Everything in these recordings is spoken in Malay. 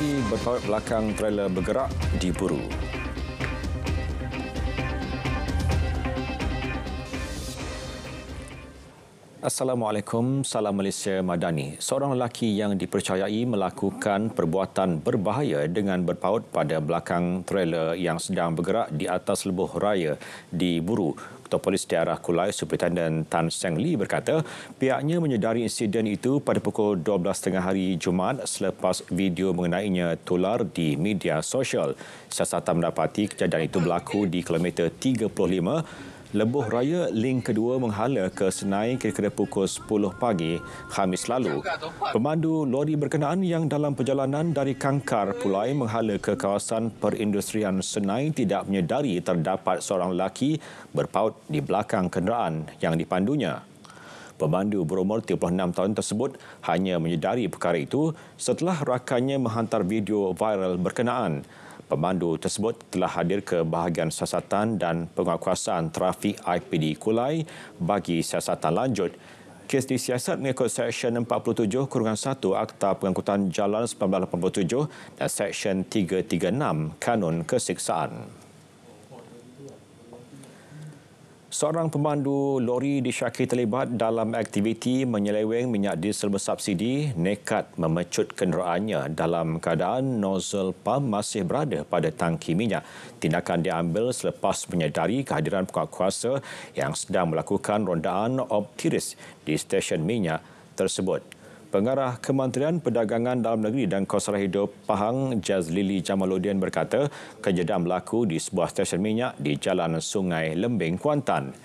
lelaki berpaut belakang trailer bergerak diburu. Assalamualaikum, salam Malaysia Madani. Seorang lelaki yang dipercayai melakukan perbuatan berbahaya dengan berpaut pada belakang trailer yang sedang bergerak di atas lebuh raya diburu. Ketua Polis Daerah Kulai Superintendent Tan Seng Lee berkata pihaknya menyedari insiden itu pada pukul 12.30 hari Jumaat selepas video mengenainya tular di media sosial. Siasatan mendapati kejadian itu berlaku di kilometer 35 lebuh raya link kedua menghala ke Senai kira-kira pukul 10 pagi Khamis lalu. Pemandu lori berkenaan yang dalam perjalanan dari Kangkar Pulai menghala ke kawasan perindustrian Senai tidak menyedari terdapat seorang lelaki berpaut di belakang kenderaan yang dipandunya. Pemandu berumur 36 tahun tersebut hanya menyedari perkara itu setelah rakannya menghantar video viral berkenaan. Pemandu tersebut telah hadir ke bahagian siasatan dan penguatkuasaan trafik IPD Kulai bagi siasatan lanjut. Kes disiasat mengikut Seksyen 47-1 Akta Pengangkutan Jalan 1987 dan Seksyen 336 Kanun Kesiksaan. Seorang pemandu lori disyaki terlibat dalam aktiviti menyeleweng minyak diesel bersubsidi nekat memecut kenderaannya dalam keadaan nozzle pam masih berada pada tangki minyak. Tindakan diambil selepas menyedari kehadiran penguatkuasa yang sedang melakukan rondaan optiris di stesen minyak tersebut. Pengarah Kementerian Perdagangan Dalam Negeri dan Kawasan Hidup Pahang Jazlili Jamaluddin berkata kejadian berlaku di sebuah stesen minyak di Jalan Sungai Lembing, Kuantan.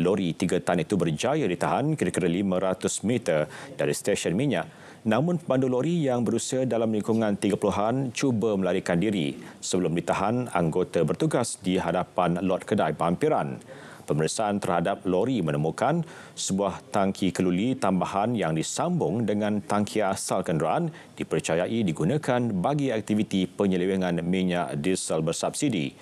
Lori 3 tan itu berjaya ditahan kira-kira 500 meter dari stesen minyak. Namun pemandu lori yang berusia dalam lingkungan 30-an cuba melarikan diri sebelum ditahan anggota bertugas di hadapan lot kedai parkiran. Pemeriksaan terhadap lori menemukan sebuah tangki keluli tambahan yang disambung dengan tangki asal kenderaan dipercayai digunakan bagi aktiviti penyelewengan minyak diesel bersubsidi.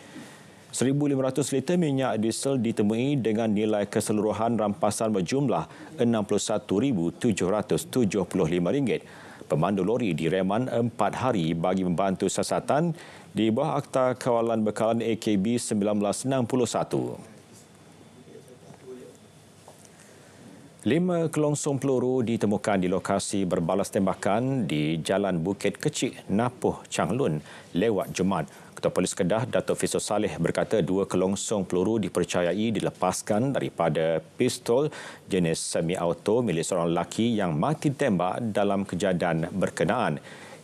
1,500 liter minyak diesel ditemui dengan nilai keseluruhan rampasan berjumlah RM61,775. Pemandu lori direman 4 hari bagi membantu siasatan di bawah Akta Kawalan Bekalan AKB 1961. 5 kelongsong peluru ditemukan di lokasi berbalas tembakan di Jalan Bukit Kecil, Napuh, Changlun lewat Jumaat. Ketua Polis Kedah, Datuk Fisul Saleh berkata 2 kelongsong peluru dipercayai dilepaskan daripada pistol jenis semi-auto milik seorang lelaki yang mati tembak dalam kejadian berkenaan.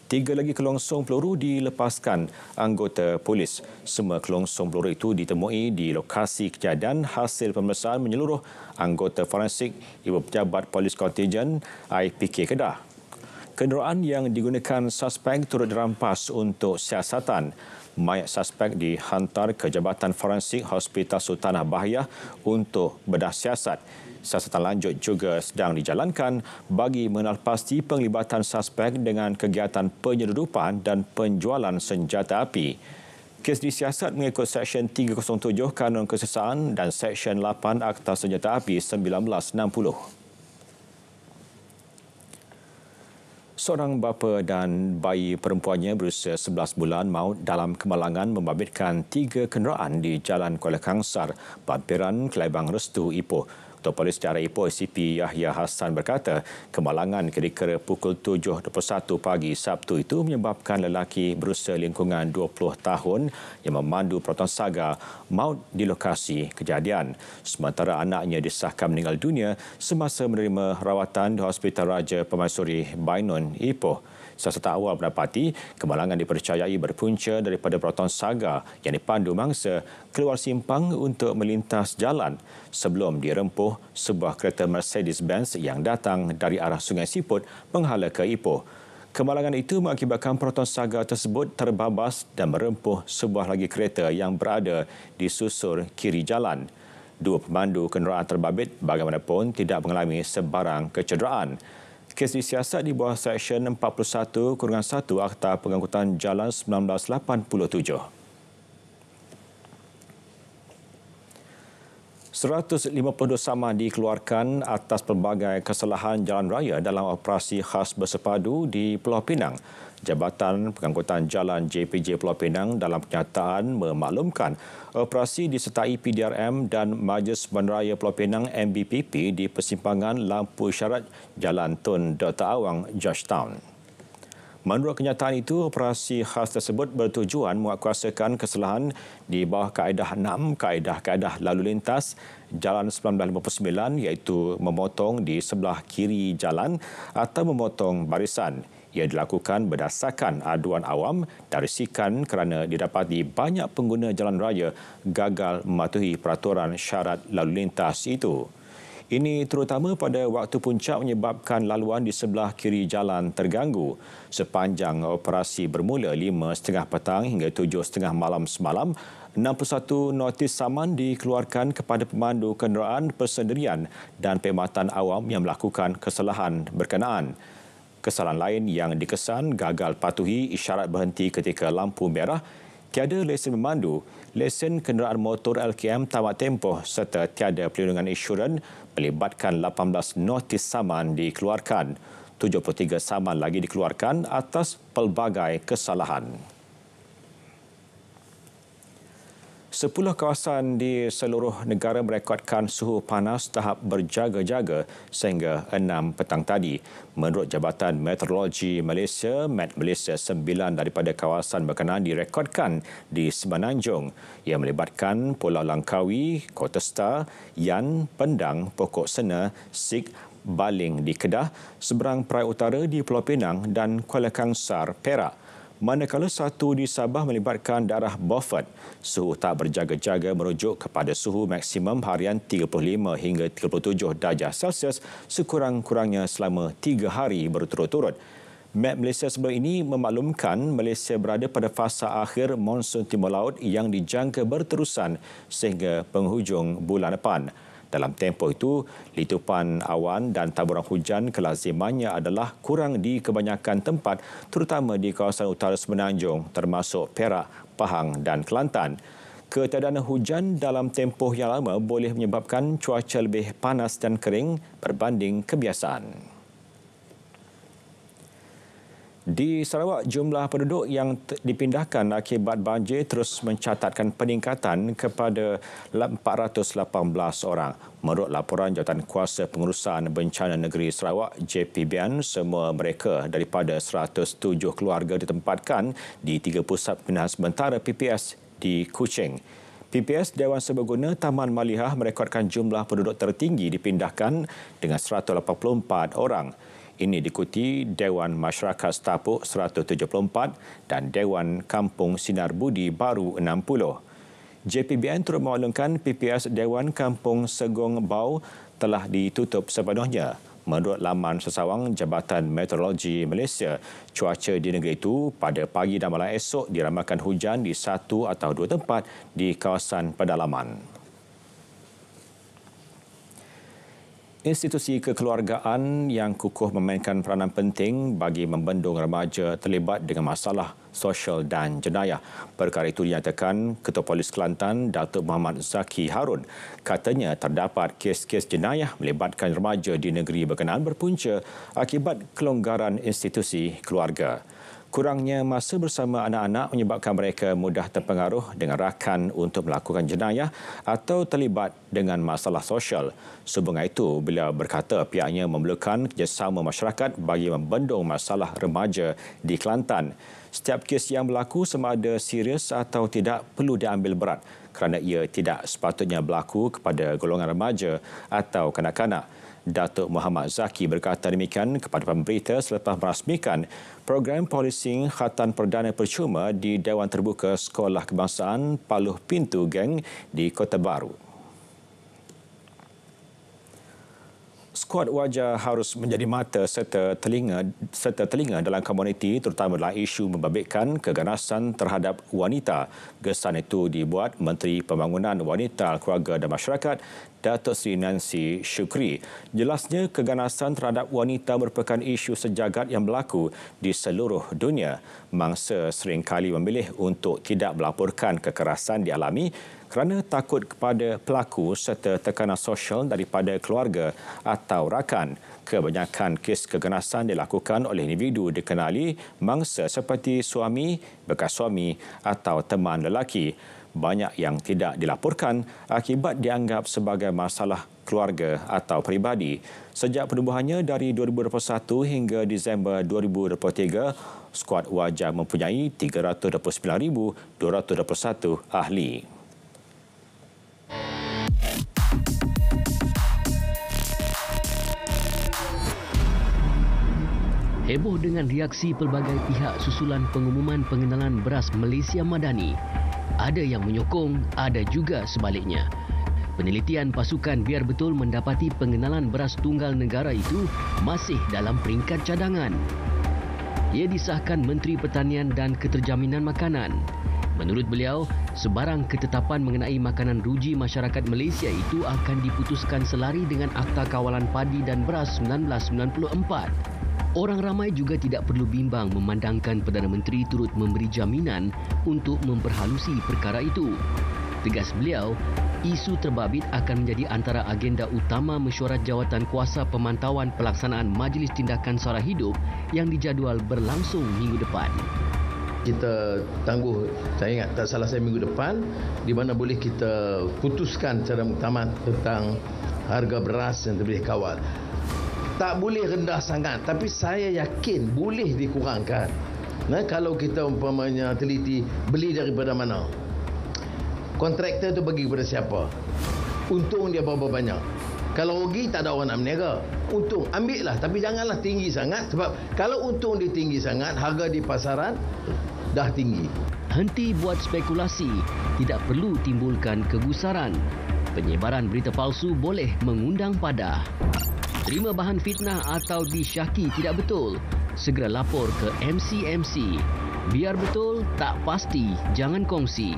3 lagi kelongsong peluru dilepaskan anggota polis. Semua kelongsong peluru itu ditemui di lokasi kejadian hasil pemeriksaan menyeluruh anggota forensik Ibu Pejabat Polis Kontingen IPK Kedah. Kenderaan yang digunakan suspek turut dirampas untuk siasatan. Mayat suspek dihantar ke Jabatan Forensik Hospital Sultanah Bahiyah untuk bedah siasat. Siasatan lanjut juga sedang dijalankan bagi mengenal pasti penglibatan suspek dengan kegiatan penyeludupan dan penjualan senjata api. Kes disiasat mengikut Seksyen 307 Kanun Kesiksaan dan Seksyen 8 Akta Senjata Api 1960. Seorang bapa dan bayi perempuannya berusia 11 bulan maut dalam kemalangan membabitkan 3 kenderaan di Jalan Kuala Kangsar, Pampiran, Kelabang Restu, Ipoh. Ketua Polis Daerah Ipoh ACP Yahya Hassan berkata kemalangan kira-kira pukul 7.21 pagi Sabtu itu menyebabkan lelaki berusia lingkungan 20 tahun yang memandu Proton Saga maut di lokasi kejadian. Sementara anaknya disahkan meninggal dunia semasa menerima rawatan di Hospital Raja Permaisuri Bainon, Ipoh. Siasatan awal mendapati kemalangan dipercayai berpunca daripada Proton Saga yang dipandu mangsa keluar simpang untuk melintas jalan sebelum dirempuh sebuah kereta Mercedes-Benz yang datang dari arah Sungai Siput menghala ke Ipoh. Kemalangan itu mengakibatkan Proton Saga tersebut terbabas dan merempuh sebuah lagi kereta yang berada di susur kiri jalan. 2 pemandu kenderaan terbabit bagaimanapun tidak mengalami sebarang kecederaan. Kes disiasat di bawah Seksyen 41-1 Akta Pengangkutan Jalan 1987. 152 saman dikeluarkan atas pelbagai kesalahan jalan raya dalam operasi khas bersepadu di Pulau Pinang. Jabatan Pengangkutan Jalan JPJ Pulau Pinang dalam kenyataan memaklumkan operasi disertai PDRM dan Majlis Bandaraya Pulau Pinang MBPP di persimpangan lampu isyarat Jalan Tun Dr. Awang, Georgetown. Menurut kenyataan itu, operasi khas tersebut bertujuan menguatkuasakan kesalahan di bawah kaedah 6 kaedah lalu lintas Jalan 1959 iaitu memotong di sebelah kiri jalan atau memotong barisan. Ia dilakukan berdasarkan aduan awam dan risikan kerana didapati banyak pengguna jalan raya gagal mematuhi peraturan syarat lalu lintas itu. Ini terutama pada waktu puncak menyebabkan laluan di sebelah kiri jalan terganggu. Sepanjang operasi bermula 5.30 petang hingga 7.30 malam semalam, 61 notis saman dikeluarkan kepada pemandu kenderaan persendirian dan perkhidmatan awam yang melakukan kesalahan berkenaan. Kesalahan lain yang dikesan gagal patuhi isyarat berhenti ketika lampu merah, tiada lesen memandu, lesen kenderaan motor LKM tamat tempoh serta tiada perlindungan insurans melibatkan 18 notis saman dikeluarkan. 73 saman lagi dikeluarkan atas pelbagai kesalahan. 10 kawasan di seluruh negara merekodkan suhu panas tahap berjaga-jaga sehingga 6 petang tadi. Menurut Jabatan Meteorologi Malaysia, Met Malaysia, 9 daripada kawasan berkenaan direkodkan di Semenanjung. Ia melibatkan Pulau Langkawi, Kota Star, Yan, Pendang, Pokok Sena, Sig, Baling di Kedah, seberang Perai Utara di Pulau Pinang dan Kuala Kangsar, Perak. Manakala satu di Sabah melibatkan daerah Beaufort, suhu tak berjaga-jaga merujuk kepada suhu maksimum harian 35 hingga 37 darjah Celsius sekurang-kurangnya selama 3 hari berturut-turut. Met Malaysia sebelum ini memaklumkan Malaysia berada pada fasa akhir monsun timur laut yang dijangka berterusan sehingga penghujung bulan depan. Dalam tempoh itu, litupan awan dan taburan hujan kelazimannya adalah kurang di kebanyakan tempat, terutama di kawasan utara Semenanjung, termasuk Perak, Pahang dan Kelantan. Ketiadaan hujan dalam tempoh yang lama boleh menyebabkan cuaca lebih panas dan kering berbanding kebiasaan. Di Sarawak, jumlah penduduk yang dipindahkan akibat banjir terus mencatatkan peningkatan kepada 418 orang. Menurut laporan Jabatan Kuasa Pengurusan Bencana Negeri Sarawak, JPBN, semua mereka daripada 107 keluarga ditempatkan di 3 pusat pemindahan sementara PPS di Kuching. PPS Dewan Serbaguna Taman Malihah merekodkan jumlah penduduk tertinggi dipindahkan dengan 184 orang. Ini diikuti Dewan Masyarakat Setapuk 174 dan Dewan Kampung Sinar Budi baru 60. JPBN turut memaklumkan PPS Dewan Kampung Segong Bau telah ditutup sepenuhnya. Menurut laman sesawang Jabatan Meteorologi Malaysia, cuaca di negeri itu pada pagi dan malam esok diramalkan hujan di 1 atau 2 tempat di kawasan pedalaman. Institusi kekeluargaan yang kukuh memainkan peranan penting bagi membendung remaja terlibat dengan masalah sosial dan jenayah. Perkara itu dinyatakan Ketua Polis Kelantan, Datuk Muhammad Zaki Harun. Katanya terdapat kes-kes jenayah melibatkan remaja di negeri berkenaan berpunca akibat kelonggaran institusi keluarga. Kurangnya masa bersama anak-anak menyebabkan mereka mudah terpengaruh dengan rakan untuk melakukan jenayah atau terlibat dengan masalah sosial. Sehubungan itu, beliau berkata pihaknya memerlukan kerjasama masyarakat bagi membendung masalah remaja di Kelantan. Setiap kes yang berlaku sama ada serius atau tidak perlu diambil berat kerana ia tidak sepatutnya berlaku kepada golongan remaja atau kanak-kanak. Datuk Muhammad Zaki berkata demikian kepada pemberita selepas merasmikan program policing khatan perdana percuma di Dewan Terbuka Sekolah Kebangsaan Paluh Pintu Geng di Kota Baru. Skuad wajah harus menjadi mata serta telinga dalam komuniti terutama dalam isu membabitkan keganasan terhadap wanita. Gesan itu dibuat Menteri Pembangunan Wanita, Keluarga dan Masyarakat Datuk Seri Nancy Shukri. Jelasnya keganasan terhadap wanita merupakan isu sejagat yang berlaku di seluruh dunia. Mangsa seringkali memilih untuk tidak melaporkan kekerasan dialami kerana takut kepada pelaku serta tekanan sosial daripada keluarga atau rakan. Kebanyakan kes keganasan dilakukan oleh individu dikenali mangsa seperti suami, bekas suami atau teman lelaki. Banyak yang tidak dilaporkan akibat dianggap sebagai masalah keluarga atau peribadi. Sejak penubuhannya dari 2021 hingga Disember 2023, skuad Wajah mempunyai 329,221 ahli. Heboh dengan reaksi pelbagai pihak susulan pengumuman pengenalan beras Malaysia Madani. Ada yang menyokong, ada juga sebaliknya. Penelitian pasukan biar betul mendapati pengenalan beras tunggal negara itu masih dalam peringkat cadangan. Ia disahkan Menteri Pertanian dan Keterjaminan Makanan. Menurut beliau, sebarang ketetapan mengenai makanan ruji masyarakat Malaysia itu akan diputuskan selari dengan Akta Kawalan Padi dan Beras 1994. Orang ramai juga tidak perlu bimbang memandangkan Perdana Menteri turut memberi jaminan untuk memperhalusi perkara itu. Tegas beliau, isu terbabit akan menjadi antara agenda utama mesyuarat jawatan kuasa pemantauan pelaksanaan Majlis Tindakan Sara Hidup yang dijadual berlangsung minggu depan. Kita tangguh, saya ingat tak salah saya minggu depan, di mana boleh kita putuskan secara muktamad tentang harga beras yang boleh kawal. Tak boleh rendah sangat, tapi saya yakin boleh dikurangkan. Nah, kalau kita umpamanya teliti beli daripada mana, kontraktor tu bagi kepada siapa, untung dia berapa banyak. Kalau rugi tak ada orang nak berniaga. Untung ambil lah, tapi janganlah tinggi sangat, sebab kalau untung dia tinggi sangat, harga di pasaran dah tinggi. Henti buat spekulasi, tidak perlu timbulkan kegusaran. Penyebaran berita palsu boleh mengundang padah. Terima bahan fitnah atau disyaki tidak betul, segera lapor ke MCMC. Biar betul, tak pasti, jangan kongsi.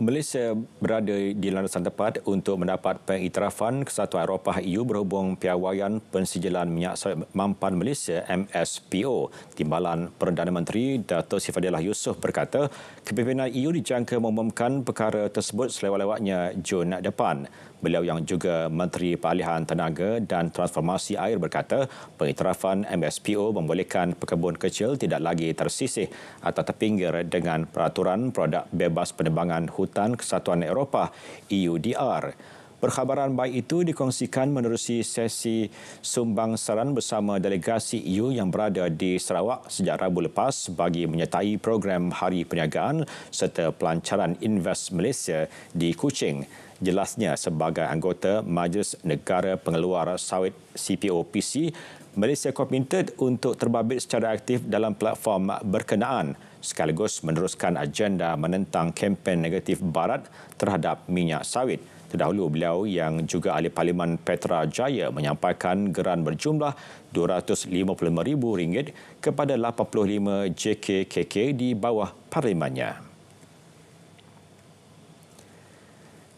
Malaysia berada di landasan tepat untuk mendapat pengiktirafan Kesatuan Eropah EU berhubung piawaian pensijilan minyak sawit mampan Malaysia MSPO. Timbalan Perdana Menteri Dato' Sri Fadilah Yusof berkata, kepimpinan EU dijangka mengumumkan perkara tersebut selewat-lewatnya Jun depan. Beliau yang juga Menteri Peralihan Tenaga dan Transformasi Air berkata, pengiktirafan MSPO membolehkan pekebun kecil tidak lagi tersisih atau terpinggir dengan peraturan produk bebas penerbangan hutan Kesatuan Eropah EUDR. Perkhabaran baik itu dikongsikan menerusi sesi sumbangsaran bersama delegasi EU yang berada di Sarawak sejak Rabu lepas bagi menyertai program Hari Perniagaan serta pelancaran Invest Malaysia di Kuching. Jelasnya, sebagai anggota Majlis Negara Pengeluar Sawit CPOPC, Malaysia komited untuk terbabit secara aktif dalam platform berkenaan sekaligus meneruskan agenda menentang kempen negatif Barat terhadap minyak sawit. Terdahulu, beliau yang juga ahli Parlimen Petra Jaya menyampaikan geran berjumlah RM255,000 kepada 85 JKKK di bawah parlimennya.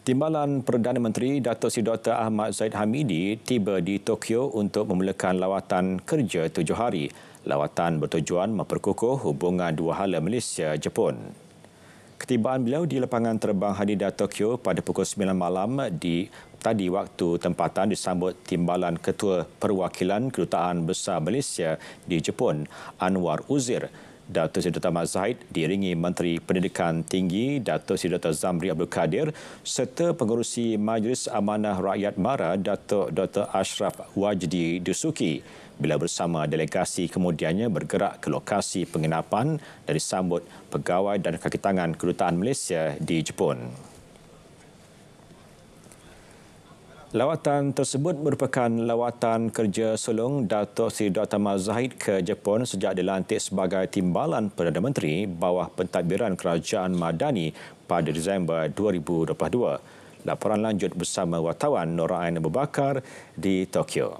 Timbalan Perdana Menteri Datuk Seri Dr. Ahmad Zahid Hamidi tiba di Tokyo untuk memulakan lawatan kerja 7 hari. Lawatan bertujuan memperkukuh hubungan dua hala Malaysia-Jepun. Ketibaan beliau di lapangan terbang Haneda Tokyo pada pukul 9 malam tadi waktu tempatan disambut Timbalan Ketua Perwakilan Kedutaan Besar Malaysia di Jepun, Anwar Uzir. Datuk Seri Dr. Ahmad Zahid diiringi Menteri Pendidikan Tinggi Datuk Seri Dr. Zamri Abdul Kadir serta pengerusi Majlis Amanah Rakyat MARA Datuk Dr. Ashraf Wajdi Dusuki. Bila bersama delegasi kemudiannya bergerak ke lokasi penginapan dan disambut pegawai dan kaki tangan Kedutaan Malaysia di Jepun. Lawatan tersebut merupakan lawatan kerja sulung Datuk Seri Dr. Ahmad Zahid ke Jepun sejak dilantik sebagai Timbalan Perdana Menteri bawah pentadbiran Kerajaan Madani pada Disember 2022. Laporan lanjut bersama wartawan Nora Ain Abu Bakar di Tokyo.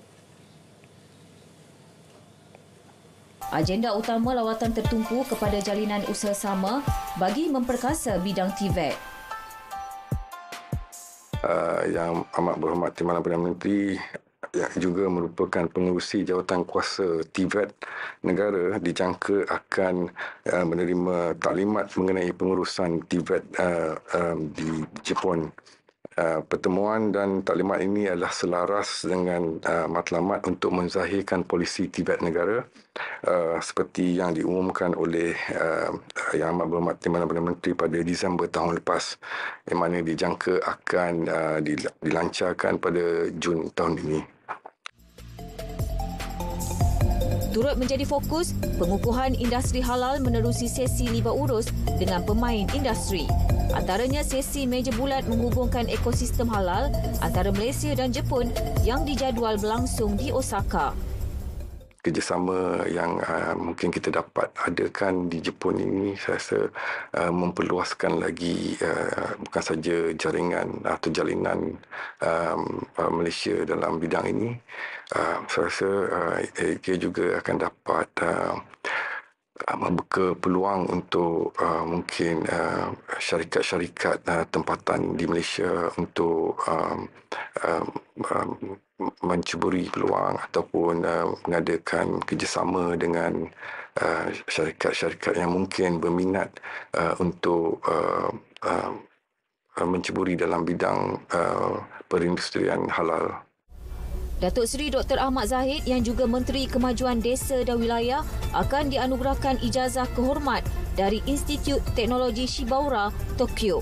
Agenda utama lawatan tertumpu kepada jalinan usaha sama bagi memperkasa bidang TVET. Yang amat berhormat Timbalan Perdana Menteri yang juga merupakan pengerusi jawatan kuasa TVET negara dijangka akan menerima taklimat mengenai pengurusan TVET di Jepun. Pertemuan dan taklimat ini adalah selaras dengan matlamat untuk menzahirkan polisi TVET negara seperti yang diumumkan oleh Yang Amat Berhormat Timbalan Perdana Menteri pada Disember tahun lepas, yang mana dijangka akan dilancarkan pada Jun tahun ini. Turut menjadi fokus, pengukuhan industri halal menerusi sesi libat urus dengan pemain industri. Antaranya sesi meja bulat menghubungkan ekosistem halal antara Malaysia dan Jepun yang dijadual berlangsung di Osaka. Kerjasama yang mungkin kita dapat adakan di Jepun ini, saya rasa memperluaskan lagi bukan saja jaringan atau jalinan Malaysia dalam bidang ini. Saya rasa ia juga akan dapat membuka peluang untuk mungkin syarikat-syarikat tempatan di Malaysia untuk mencuburi peluang ataupun mengadakan kerjasama dengan syarikat-syarikat yang mungkin berminat untuk mencuburi dalam bidang perindustrian halal. Datuk Seri Dr. Ahmad Zahid yang juga Menteri Kemajuan Desa dan Wilayah akan dianugerahkan ijazah kehormat dari Institut Teknologi Shibaura, Tokyo.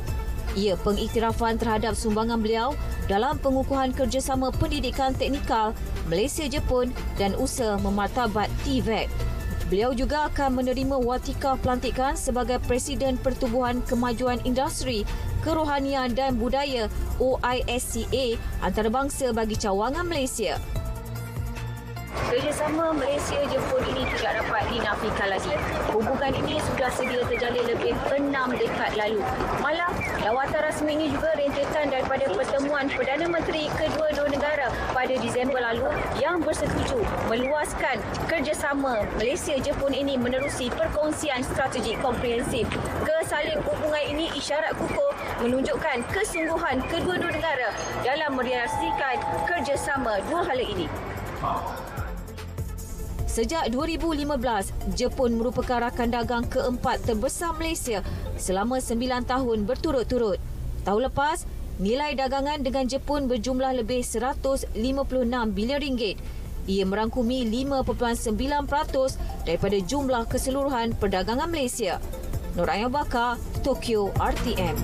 Ia pengiktirafan terhadap sumbangan beliau dalam pengukuhan kerjasama pendidikan teknikal Malaysia-Jepun dan usaha memartabat TVET. Beliau juga akan menerima watika pelantikan sebagai Presiden Pertubuhan Kemajuan Industri, Kerohanian dan Budaya OISCA antarabangsa bagi cawangan Malaysia. Kerjasama Malaysia-Jepun ini tidak dapat dinafikan lagi. Hubungan ini sudah sedia terjalin lebih 6 dekad lalu. Malah, lawatan rasmi ini juga rentetan daripada pertemuan Perdana Menteri kedua-dua negara pada Disember lalu yang bersetuju meluaskan kerjasama Malaysia-Jepun ini menerusi perkongsian strategi komprehensif. Kesalin hubungan ini isyarat kukuh menunjukkan kesungguhan kedua-dua negara dalam merealisasikan kerjasama dua hala ini. Sejak 2015, Jepun merupakan rakan dagang keempat terbesar Malaysia selama 9 tahun berturut-turut. Tahun lepas, nilai dagangan dengan Jepun berjumlah lebih 156 bilion ringgit. Ia merangkumi 5.9% daripada jumlah keseluruhan perdagangan Malaysia. Nur Ain Bakar, Tokyo, RTM.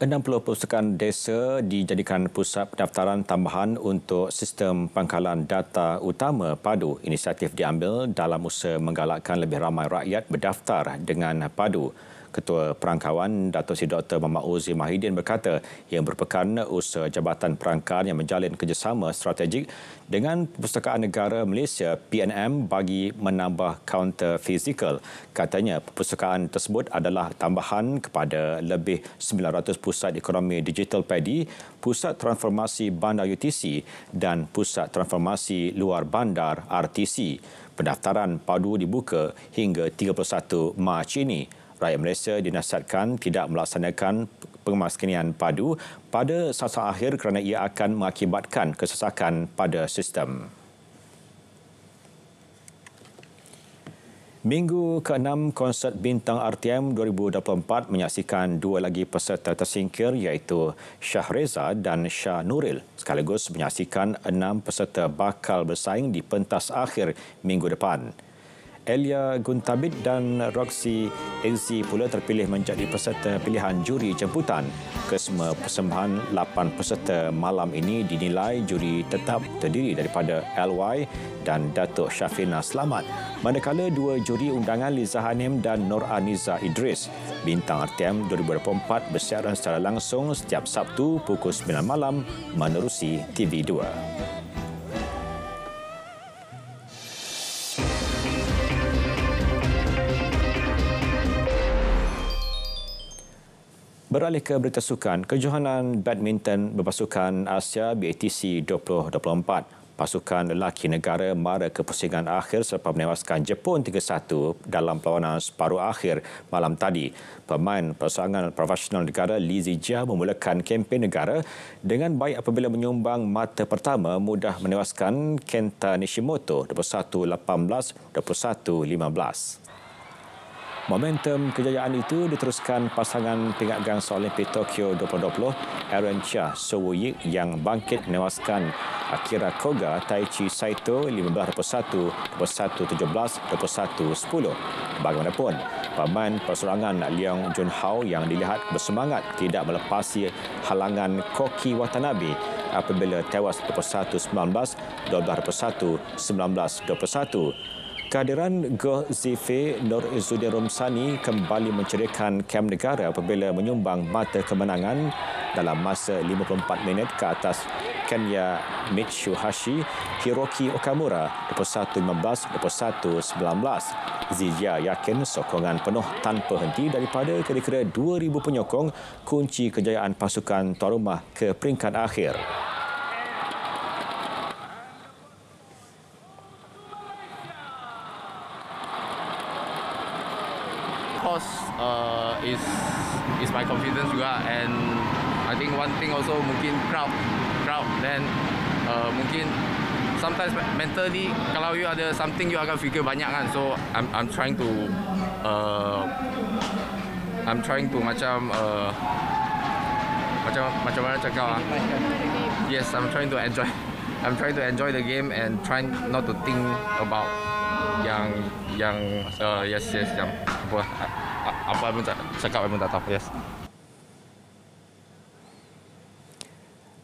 60 perpustakaan desa dijadikan pusat pendaftaran tambahan untuk sistem pangkalan data utama padu. Inisiatif diambil dalam usaha menggalakkan lebih ramai rakyat berdaftar dengan padu. Ketua Perangkawan Datuk Seri Dr. Muhammad Ozi Mahidin berkata ia merupakan usaha Jabatan Perangkaan yang menjalin kerjasama strategik dengan Perpustakaan Negara Malaysia PNM bagi menambah kaunter fizikal. Katanya perpustakaan tersebut adalah tambahan kepada lebih 900 pusat ekonomi digital padi, pusat transformasi bandar UTC dan pusat transformasi luar bandar RTC. Pendaftaran padu dibuka hingga 31 Mac ini. Rakyat Malaysia dinasihatkan tidak melaksanakan pengemaskinian padu pada sasaran akhir kerana ia akan mengakibatkan kesesakan pada sistem. Minggu ke-6 konsert Bintang RTM 2024 menyaksikan dua lagi peserta tersingkir iaitu Shah Reza dan Shah Nuril sekaligus menyaksikan 6 peserta bakal bersaing di pentas akhir minggu depan. Elia Guntabit dan Roxy Elzi pula terpilih menjadi peserta pilihan juri jemputan. Kesemua persembahan 8 peserta malam ini dinilai juri tetap terdiri daripada LY dan Datuk Syafina Slamat. Manakala dua juri undangan Liza Hanim dan Nur Aniza Idris. Bintang RTM 2024 bersiaran secara langsung setiap Sabtu pukul 9 malam menerusi TV2. Beralih ke berita sukan, kejohanan badminton berpasukan Asia BATC 2024 pasukan lelaki negara mara ke pusingan akhir selepas menewaskan Jepun 3-1 dalam perlawanan separuh akhir malam tadi. Pemain persaingan profesional negara Lee Zijia memulakan kempen negara dengan baik apabila menyumbang mata pertama mudah menewaskan Kenta Nishimoto 21-18, 21-15. Momentum kejayaan itu diteruskan pasangan pingat gangsa Olimpik Tokyo 2020 Aaron Chia Sowoyik yang bangkit menewaskan Akira Koga Taichi Saito 15-21, 21-17, 21-10. Bagaimanapun, pemain perserangan Leong Junhao yang dilihat bersemangat tidak melepasi halangan Koki Watanabe apabila tewas 21-19, 12-21, 19-21. Kehadiran Goh Zife Nur Izzuddin Rumsani kembali menceriakan kem negara apabila menyumbang mata kemenangan dalam masa 54 minit ke atas Kenya Mitsuhashi Hiroki Okamura 21-15, 21-19. Zijia yakin sokongan penuh tanpa henti daripada kira-kira 2,000 penyokong kunci kejayaan pasukan tuan rumah ke peringkat akhir. Is my confidence juga, and I think one thing also mungkin crowd then mungkin sometimes mentally kalau you ada something you akan fikir banyak kan, so I'm trying to macam mana cakap yes, I'm trying to enjoy the game and try not to think about yang yes yang apa pun cakap pun tak tahu. Yes.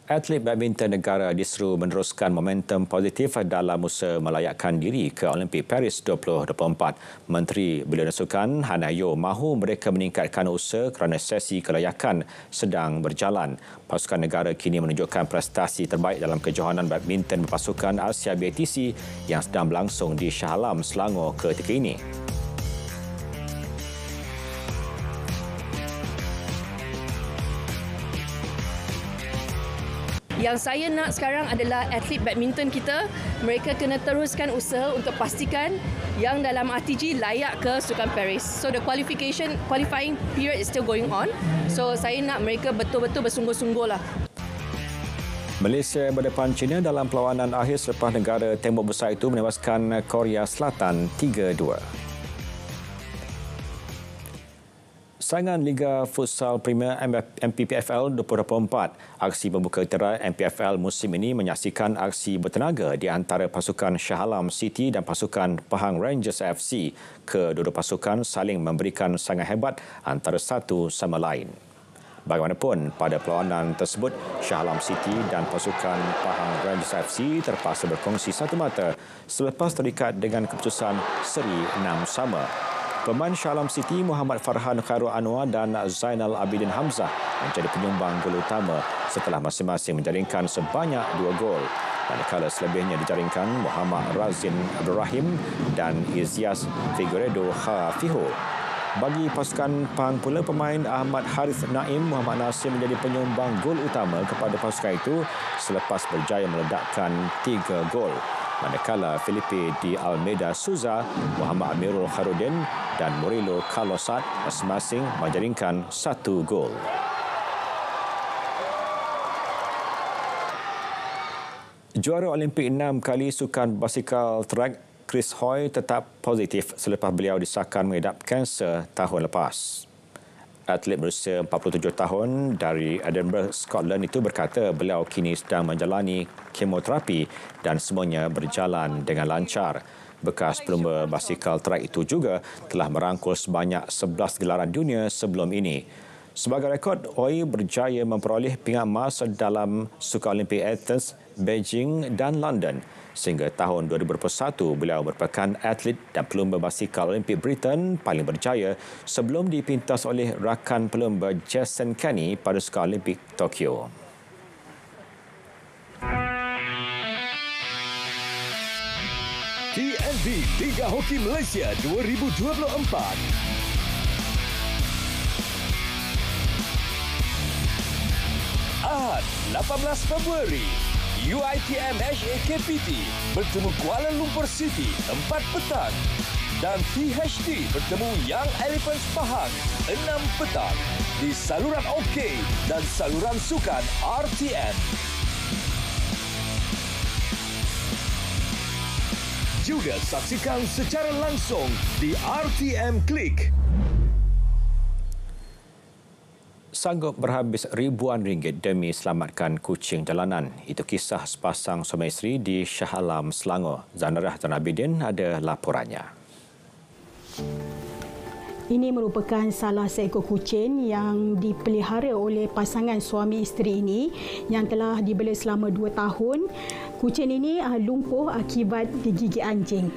Atlet badminton negara diseru meneruskan momentum positif dalam usaha melayakkan diri ke Olimpik Paris 2024. Menteri Belia dan Sukan Han Ayo mahu mereka meningkatkan usaha kerana sesi kelayakan sedang berjalan. Pasukan negara kini menunjukkan prestasi terbaik dalam kejohanan badminton berpasukan Asia BATC yang sedang berlangsung di Shah Alam, Selangor ketika ini. Yang saya nak sekarang adalah atlet badminton kita, mereka kena teruskan usaha untuk pastikan yang dalam RTG layak ke Sukan Paris. So the qualifying period is still going on. So saya nak mereka betul-betul bersungguh-sungguh lah. Malaysia berdepan China dalam perlawanan akhir selepas negara tembok besar itu menewaskan Korea Selatan 3-2. Saingan Liga Futsal Premier MPPFL 2024. Aksi pembuka terai MPFL musim ini menyaksikan aksi bertenaga di antara pasukan Shah Alam City dan pasukan Pahang Rangers FC. Kedua-dua pasukan saling memberikan sangat hebat antara satu sama lain. Bagaimanapun, pada perlawanan tersebut, Shah Alam City dan pasukan Pahang Rangers FC terpaksa berkongsi satu mata selepas terikat dengan keputusan seri 6-6. Pemain Shah Alam City Muhammad Farhan Khairul Anwar dan Zainal Abidin Hamzah menjadi penyumbang gol utama setelah masing-masing menjaringkan sebanyak 2 gol. Manakala selebihnya dijaringkan Muhammad Razin Abdul Rahim dan Izias Figueredo Hafiho. Bagi pasukan Pahang pula, pemain Ahmad Harith Naim Muhammad Nasir menjadi penyumbang gol utama kepada pasukan itu selepas berjaya meledakkan 3 gol. Manakala Felipe di Almeida Souza, Muhammad Amirul Khairudin dan Murilo Carlosat masing-masing menjaringkan 1 gol. Juara Olimpik 6 kali sukan basikal track Chris Hoy tetap positif selepas beliau disahkan mengidap kanser tahun lepas. Atlet berusia 47 tahun dari Edinburgh, Scotland itu berkata beliau kini sedang menjalani kemoterapi dan semuanya berjalan dengan lancar. Bekas pelumba basikal track itu juga telah merangkul sebanyak 11 gelaran dunia sebelum ini. Sebagai rekod, Oi berjaya memperoleh pingat emas dalam Sukan Olimpik Athens, Beijing dan London. Sehingga tahun 2021, beliau merupakan atlet dan pelumba basikal Olimpik Britain paling berjaya sebelum dipintas oleh rakan pelumba Jason Kenney pada Sukan Olimpik Tokyo. TNB Liga Hoki Malaysia 2024. Ahad, 18 Februari. UiTM HAKPT bertemu Kuala Lumpur City 4 petang. Dan THD bertemu Young Elephants Pahang 6 petang di saluran OK dan saluran sukan RTM. Juga saksikan secara langsung di RTM Klik. Sanggup berhabis ribuan ringgit demi selamatkan kucing jalanan. Itu kisah sepasang suami isteri di Shah Alam, Selangor. Zanarah Tanabidin ada laporannya. Ini merupakan salah seekor kucing yang dipelihara oleh pasangan suami isteri ini yang telah dibela selama 2 tahun. Kucing ini lumpuh akibat digigit anjing.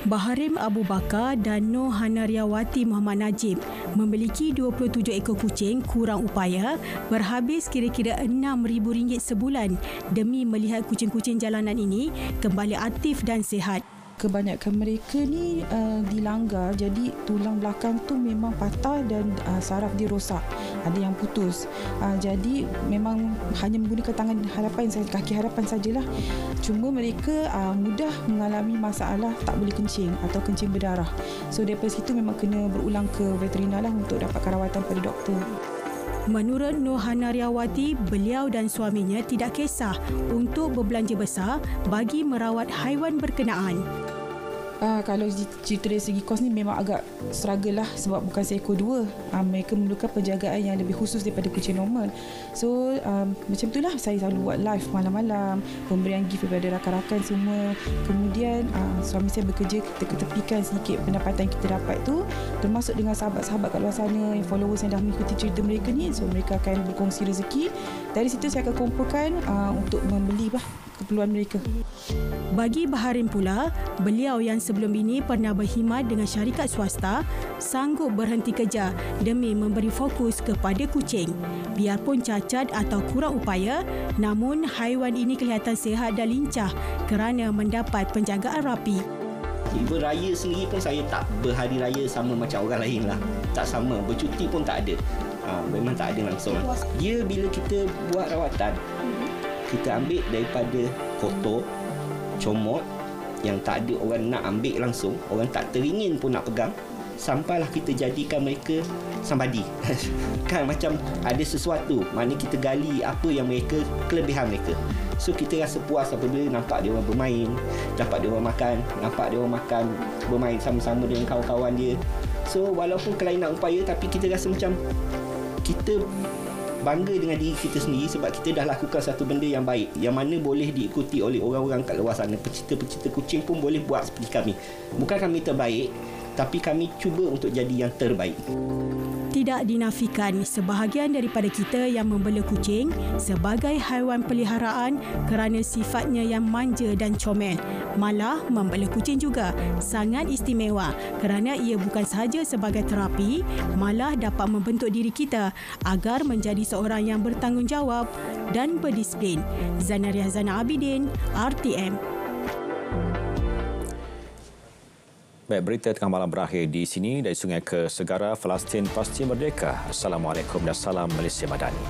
Baharim Abu Bakar dan Noh Hanariawati Muhammad Najib memiliki 27 ekor kucing kurang upaya berhabis kira-kira RM6,000 sebulan demi melihat kucing-kucing jalanan ini kembali aktif dan sihat. Kebanyakan mereka ni dilanggar, jadi tulang belakang tu memang patah dan saraf dia rosak, ada yang putus. Jadi memang hanya menggunakan tangan harapan, kaki harapan sajalah. Cuma mereka mudah mengalami masalah tak boleh kencing atau kencing berdarah. So daripada situ memang kena berulang ke veteriner lah untuk dapatkan rawatan pada doktor. Menurut Noh Hanariawati, beliau dan suaminya tidak kisah untuk berbelanja besar bagi merawat haiwan berkenaan. Kalau cerita dari segi kos ni memang agak struggle lah sebab bukan seekor dua. Mereka memerlukan penjagaan yang lebih khusus daripada kucing normal. So macam itulah saya selalu buat live malam-malam, pemberian gift daripada rakan-rakan semua. Kemudian suami saya bekerja, kita ketepikan sedikit pendapatan yang kita dapat tu, termasuk dengan sahabat-sahabat kat luar sana, yang followers yang dah mengikuti cerita mereka ni. So mereka akan berkongsi rezeki. Dari situ saya akan kumpulkan untuk membeli keperluan mereka. Bagi Baharim pula, beliau yang sebelum ini pernah berkhidmat dengan syarikat swasta sanggup berhenti kerja demi memberi fokus kepada kucing. Biarpun cacat atau kurang upaya, namun haiwan ini kelihatan sihat dan lincah kerana mendapat penjagaan rapi. Even raya sendiri pun saya tak berhari raya sama macam orang lain lah. Tak sama, bercuti pun tak ada. Memang tak ada langsung. Dia bila kita buat rawatan, kita ambil daripada kotor, comot yang tak ada orang nak ambil langsung, orang tak teringin pun nak pegang, sampailah kita jadikan mereka somebody. Kan macam ada sesuatu, maknanya kita gali apa yang mereka, kelebihan mereka. So kita rasa puas apabila nampak dia orang bermain, dapat dia orang makan, nampak dia orang makan, bermain sama-sama dengan kawan-kawan dia. So walaupun kelainan upaya, tapi kita rasa macam kita bangga dengan diri kita sendiri sebab kita dah lakukan satu benda yang baik, yang mana boleh diikuti oleh orang-orang kat luar sana. Pecinta-pecinta kucing pun boleh buat seperti kami. Bukan kami terbaik, tapi kami cuba untuk jadi yang terbaik. Tidak dinafikan sebahagian daripada kita yang membela kucing sebagai haiwan peliharaan kerana sifatnya yang manja dan comel. Malah membela kucing juga sangat istimewa kerana ia bukan sahaja sebagai terapi, malah dapat membentuk diri kita agar menjadi seorang yang bertanggungjawab dan berdisiplin. Zanariah Zana Abidin, RTM. Baik, berita tengah malam berakhir di sini. Dari Sungai ke Segara, Palestin pasti merdeka. Assalamualaikum dan salam Malaysia Madani.